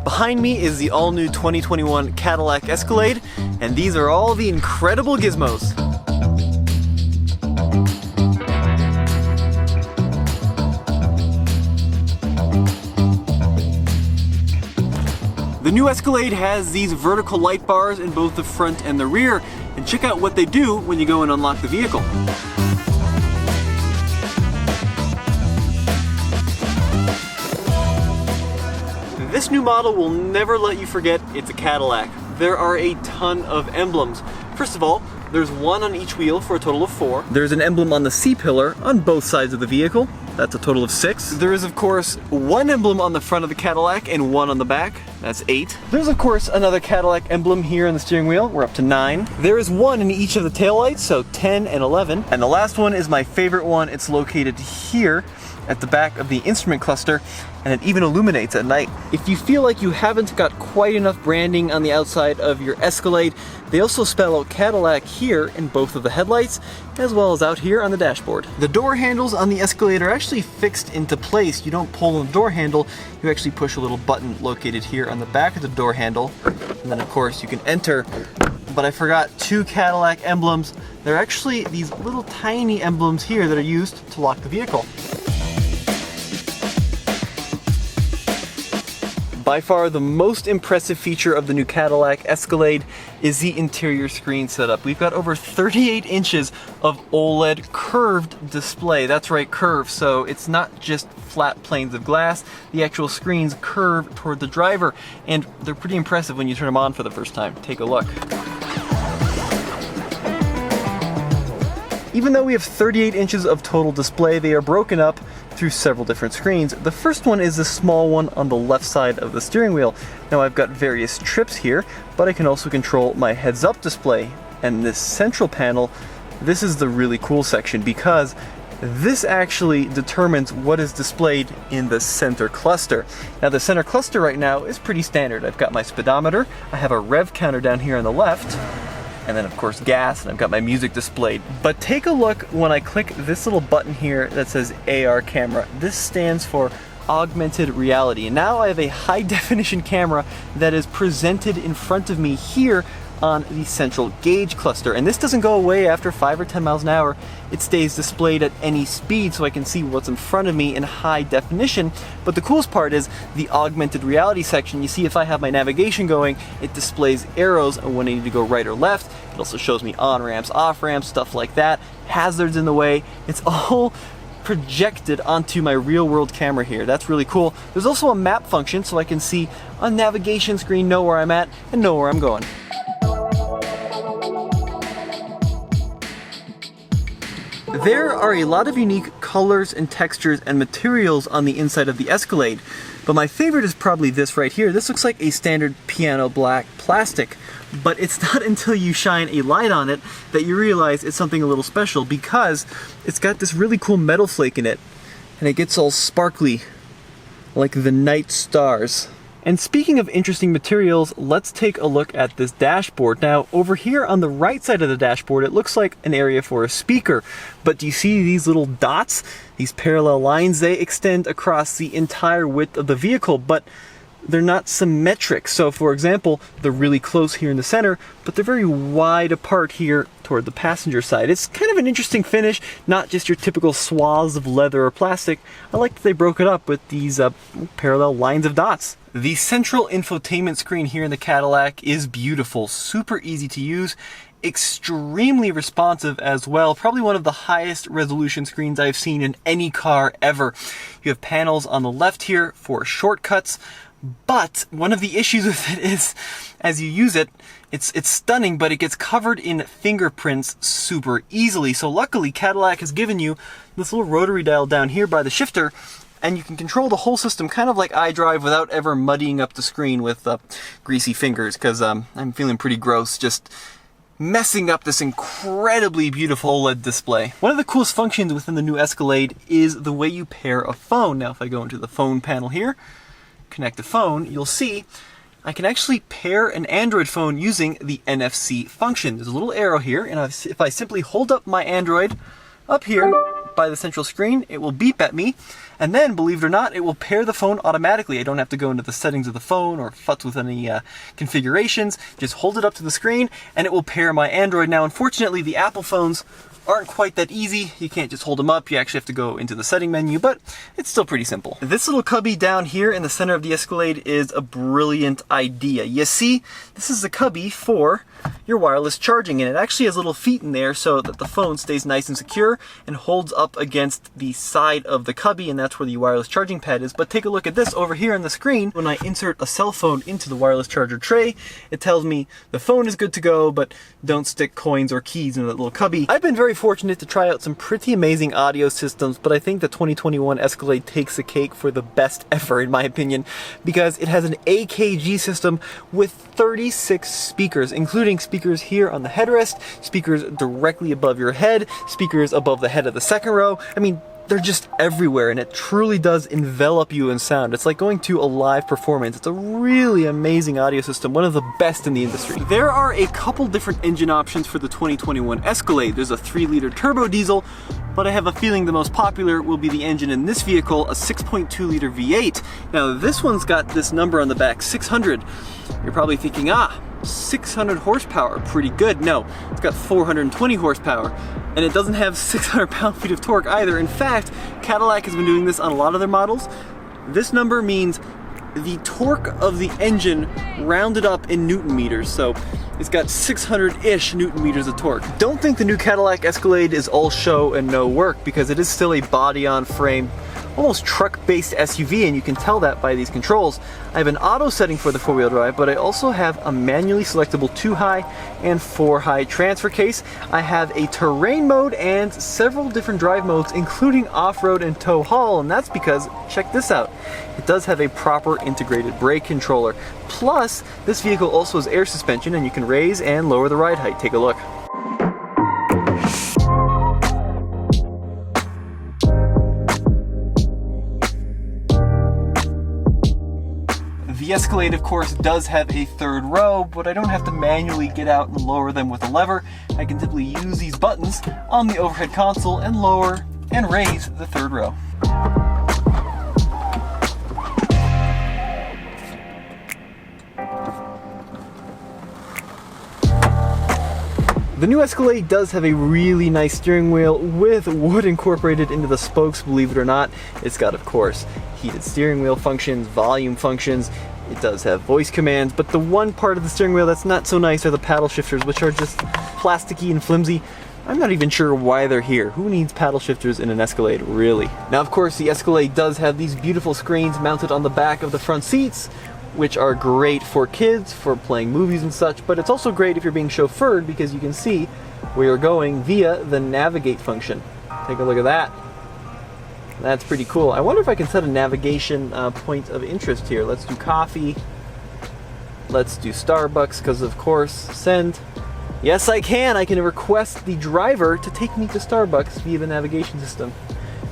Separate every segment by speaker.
Speaker 1: Behind me is the all-new 2021 Cadillac Escalade, and these are all the incredible gizmos. The new Escalade has these vertical light bars in both the front and the rear, and check out what they do when you go and unlock the vehicle. This new model will never let you forget it's a Cadillac. There are a ton of emblems. First of all, there's one on each wheel for a total of 4. There's an emblem on the C-pillar on both sides of the vehicle. That's a total of 6. There is, of course, one emblem on the front of the Cadillac and one on the back. That's 8. There's, of course, another Cadillac emblem here on the steering wheel. We're up to 9. There is one in each of the taillights, so 10 and 11. And the last one is my favorite one. It's located here at the back of the instrument cluster, and it even illuminates at night. If you feel like you haven't got quite enough branding on the outside of your Escalade, they also spell out Cadillac here in both of the headlights, as well as out here on the dashboard. The door handles on the Escalade are actually fixed into place. You don't pull on the door handle, you actually push a little button located here on the back of the door handle, and then of course you can enter. But I forgot 2 Cadillac emblems. They're actually these little tiny emblems here that are used to lock the vehicle. By far the most impressive feature of the new Cadillac Escalade is the interior screen setup. We've got over 38 inches of OLED curved display. That's right, curved, so it's not just flat planes of glass. The actual screens curve toward the driver, and they're pretty impressive when you turn them on for the first time. Take a look. Even though we have 38 inches of total display, they are broken up through several different screens. The first one is the small one on the left side of the steering wheel. Now I've got various trips here, but I can also control my heads-up display. And this central panel, this is the really cool section because this actually determines what is displayed in the center cluster. Now the center cluster right now is pretty standard. I've got my speedometer, I have a rev counter down here on the left, and then of course gas, and I've got my music displayed. But take a look when I click this little button here that says AR camera. This stands for Augmented Reality. And now I have a high definition camera that is presented in front of me here on the central gauge cluster. And this doesn't go away after 5 or 10 miles an hour. It stays displayed at any speed so I can see what's in front of me in high definition. But the coolest part is the augmented reality section. You see if I have my navigation going, it displays arrows when I need to go right or left. It also shows me on-ramps, off-ramps, stuff like that, hazards in the way. It's all projected onto my real-world camera here. That's really cool. There's also a map function so I can see on navigation screen, know where I'm at and know where I'm going. There are a lot of unique colors and textures and materials on the inside of the Escalade, but my favorite is probably this right here. This looks like a standard piano black plastic, but it's not until you shine a light on it that you realize it's something a little special because it's got this really cool metal flake in it, and it gets all sparkly like the night stars. And speaking of interesting materials, let's take a look at this dashboard. Now, over here on the right side of the dashboard, it looks like an area for a speaker. But do you see these little dots? These parallel lines, they extend across the entire width of the vehicle, but they're not symmetric. So for example, they're really close here in the center, but they're very wide apart here toward the passenger side. It's kind of an interesting finish, not just your typical swaths of leather or plastic. I like that they broke it up with these parallel lines of dots. The central infotainment screen here in the Cadillac is beautiful, super easy to use, extremely responsive as well. Probably one of the highest resolution screens I've seen in any car ever. You have panels on the left here for shortcuts, but one of the issues with it is, as you use it, it's stunning, but it gets covered in fingerprints super easily. So luckily, Cadillac has given you this little rotary dial down here by the shifter, and you can control the whole system kind of like iDrive without ever muddying up the screen with greasy fingers, because I'm feeling pretty gross just messing up this incredibly beautiful OLED display. One of the coolest functions within the new Escalade is the way you pair a phone. Now if I go into the phone panel here, connect the phone, you'll see I can actually pair an Android phone using the NFC function. There's a little arrow here, and if I simply hold up my Android up here, by the central screen, it will beep at me, and then, believe it or not, it will pair the phone automatically. I don't have to go into the settings of the phone or futz with any configurations. Just hold it up to the screen, and it will pair my Android. Now, unfortunately, the Apple phones aren't quite that easy. You can't just hold them up. You actually have to go into the setting menu, but it's still pretty simple. This little cubby down here in the center of the Escalade is a brilliant idea. You see, this is the cubby for your wireless charging, and it actually has little feet in there so that the phone stays nice and secure and holds up against the side of the cubby, and that's where the wireless charging pad is. But take a look at this over here on the screen. When I insert a cell phone into the wireless charger tray, it tells me the phone is good to go, but don't stick coins or keys in that little cubby. I've been very fortunate to try out some pretty amazing audio systems, but I think the 2021 Escalade takes the cake for the best ever, in my opinion, because it has an AKG system with 36 speakers, including speakers here on the headrest, speakers directly above your head, speakers above the head of the second row. I mean, they're just everywhere, and it truly does envelop you in sound. It's like going to a live performance. It's a really amazing audio system, one of the best in the industry. There are a couple different engine options for the 2021 Escalade. There's a 3-liter turbo diesel, but I have a feeling the most popular will be the engine in this vehicle, a 6.2-liter V8. Now, this one's got this number on the back, 600. You're probably thinking, 600 horsepower, pretty good. No, it's got 420 horsepower, and it doesn't have 600 pound-feet of torque either. In fact, Cadillac has been doing this on a lot of their models. This number means the torque of the engine rounded up in Newton meters, so it's got 600-ish Newton meters of torque. Don't think the new Cadillac Escalade is all show and no work, because it is still a body-on-frame, almost truck-based SUV, and you can tell that by these controls. I have an auto setting for the 4-wheel drive, but I also have a manually selectable 2-high and 4-high transfer case. I have a terrain mode and several different drive modes, including off-road and tow haul, and that's because, check this out, it does have a proper integrated brake controller. Plus, this vehicle also has air suspension, and you can raise and lower the ride height. Take a look. The Escalade, of course, does have a 3rd row, but I don't have to manually get out and lower them with a lever. I can simply use these buttons on the overhead console and lower and raise the 3rd row. The new Escalade does have a really nice steering wheel with wood incorporated into the spokes, believe it or not. It's got, of course, heated steering wheel functions, volume functions. It does have voice commands, but the one part of the steering wheel that's not so nice are the paddle shifters, which are just plasticky and flimsy. I'm not even sure why they're here. Who needs paddle shifters in an Escalade, really? Now, of course, the Escalade does have these beautiful screens mounted on the back of the front seats, which are great for kids, for playing movies and such, but it's also great if you're being chauffeured because you can see where you're going via the navigate function. Take a look at that. That's pretty cool. I wonder if I can set a navigation point of interest here. Let's do coffee. Let's do Starbucks, because of course, send. Yes, I can. I can request the driver to take me to Starbucks via the navigation system.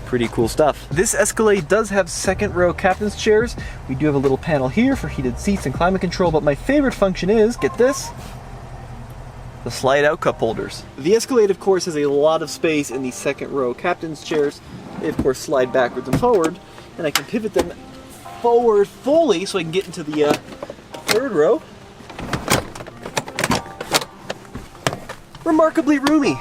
Speaker 1: Pretty cool stuff. This Escalade does have 2nd row captain's chairs. We do have a little panel here for heated seats and climate control, but my favorite function is, get this, the slide out cup holders. The Escalade, of course, has a lot of space in the 2nd row captain's chairs. They, of course, slide backwards and forward, and I can pivot them forward fully so I can get into the 3rd row. Remarkably roomy.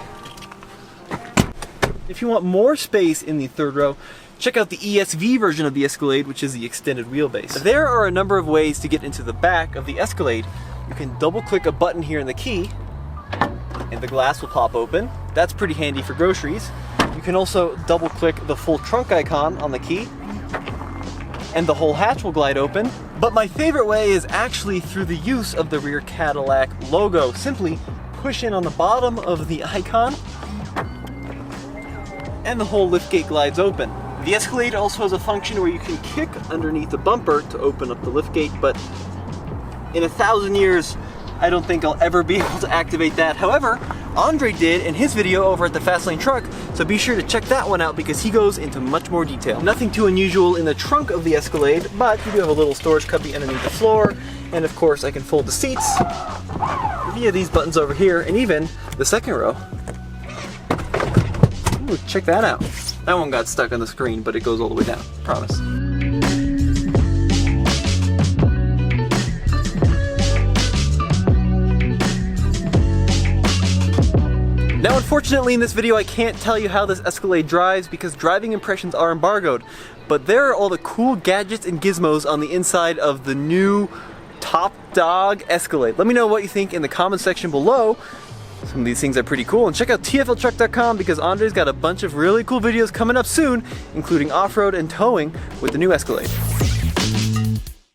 Speaker 1: If you want more space in the 3rd row, check out the ESV version of the Escalade, which is the extended wheelbase. There are a number of ways to get into the back of the Escalade. You can double-click a button here in the key, and the glass will pop open. That's pretty handy for groceries. You can also double-click the full trunk icon on the key, and the whole hatch will glide open. But my favorite way is actually through the use of the rear Cadillac logo. Simply push in on the bottom of the icon, and the whole liftgate glides open. The Escalade also has a function where you can kick underneath the bumper to open up the liftgate, but in 1,000 years, I don't think I'll ever be able to activate that. However, Andre did in his video over at the Fastlane Truck, so be sure to check that one out because he goes into much more detail. Nothing too unusual in the trunk of the Escalade, but you do have a little storage cubby underneath the floor, and of course I can fold the seats via these buttons over here, and even the 2nd row. Ooh, check that out. That one got stuck on the screen, but it goes all the way down, promise. Now unfortunately in this video I can't tell you how this Escalade drives because driving impressions are embargoed, but there are all the cool gadgets and gizmos on the inside of the new top dog Escalade. Let me know what you think in the comment section below. Some of these things are pretty cool, and check out TFLtruck.com because Andre's got a bunch of really cool videos coming up soon, including off-road and towing with the new Escalade.